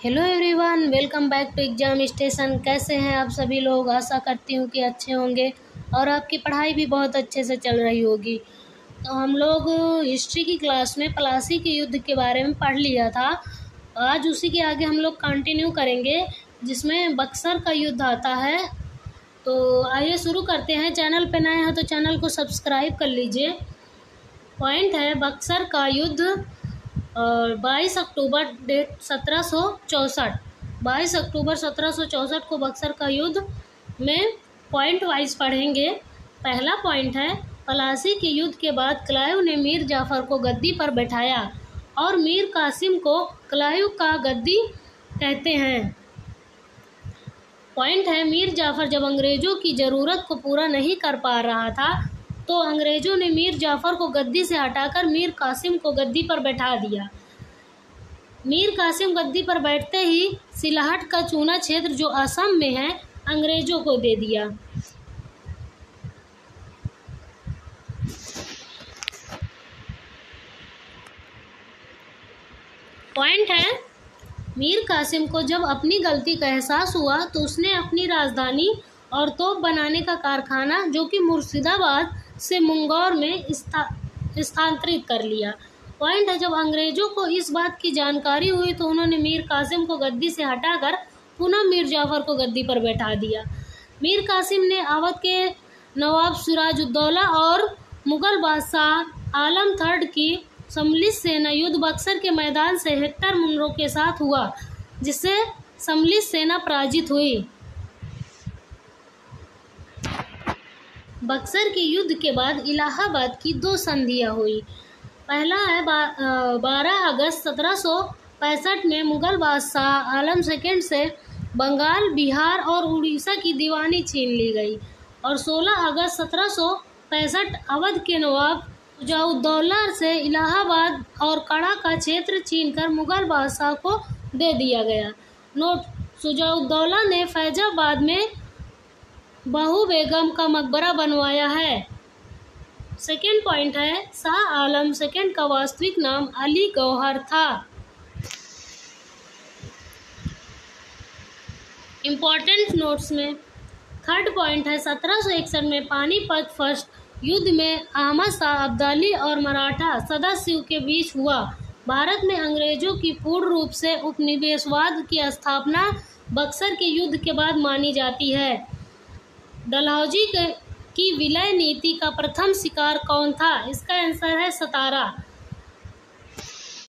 Hello everyone, welcome back to exam station. कैसे हैं आप सभी लोग? आशा करती हूँ कि अच्छे होंगे और आपकी पढ़ाई भी बहुत अच्छे से चल रही होगी। तो हम लोग हिस्ट्री की क्लास में प्लासी के युद्ध के बारे में पढ़ लिया था। आज उसी के आगे हम लोग कंटिन्यू करेंगे, जिसमें बक्सर का युद्ध आता है। तो आइए शुरू करते हैं। चैनल पे नए हैं तो चैनल को सब्सक्राइब कर लीजिए। पॉइंट है बक्सर का युद्ध 22 अक्टूबर 1764। 22 अक्टूबर 1764 को बक्सर का युद्ध में पॉइंट वाइज पढ़ेंगे। पहला पॉइंट है, प्लासी के युद्ध के बाद क्लाइव ने मीर जाफर को गद्दी पर बैठाया और मीर कासिम को क्लाइव का गद्दी कहते हैं। पॉइंट है, मीर जाफर जब अंग्रेजों की ज़रूरत को पूरा नहीं कर पा रहा था तो अंग्रेजों ने मीर जाफर को गद्दी से हटाकर मीर कासिम को गद्दी पर बैठा दिया। मीर कासिम गद्दी पर बैठते ही सिलहट का चूना क्षेत्र जो असम में है अंग्रेजों को दे दिया। पॉइंट है, मीर कासिम को जब अपनी गलती का एहसास हुआ तो उसने अपनी राजधानी और तोप बनाने का कारखाना जो कि मुर्शिदाबाद से मुंगौर में स्थानांतरित कर लिया। पॉइंट है, जब अंग्रेजों को इस बात की जानकारी हुई तो उन्होंने मीर कासिम को गद्दी से हटाकर पुनः मीर जाफर को गद्दी पर बैठा दिया। मीर कासिम ने अवध के नवाब सिराजुद्दौला और मुगल बादशाह आलम III की सम्मिलित सेना युद्ध बक्सर के मैदान से हेक्टर मुनरो के साथ हुआ, जिससे सम्मिलित सेना पराजित हुई। बक्सर के युद्ध के बाद इलाहाबाद की 2 संधियां हुई। पहला है 12 अगस्त 1765 में मुगल बादशाह आलम II से बंगाल, बिहार और उड़ीसा की दीवानी छीन ली गई और 16 अगस्त 1765 अवध के नवाब शुजाउद्दौला से इलाहाबाद और कड़ा का क्षेत्र छीनकर मुगल बादशाह को दे दिया गया। नोट, शुजाउद्दौला ने फैजाबाद में बहू बेगम का मकबरा बनवाया है। सेकेंड पॉइंट है, शाह आलम II का वास्तविक नाम अली गौहर था। इम्पोर्टेंट नोट्स में थर्ड पॉइंट है, 1761 में पानीपत फर्स्ट युद्ध में अहमद शाह अब्दाली और मराठा सदाशिव के बीच हुआ। भारत में अंग्रेजों की पूर्ण रूप से उपनिवेशवाद की स्थापना बक्सर के युद्ध के बाद मानी जाती है। डलहौजी की विलय नीति का प्रथम शिकार कौन था? इसका आंसर है सतारा।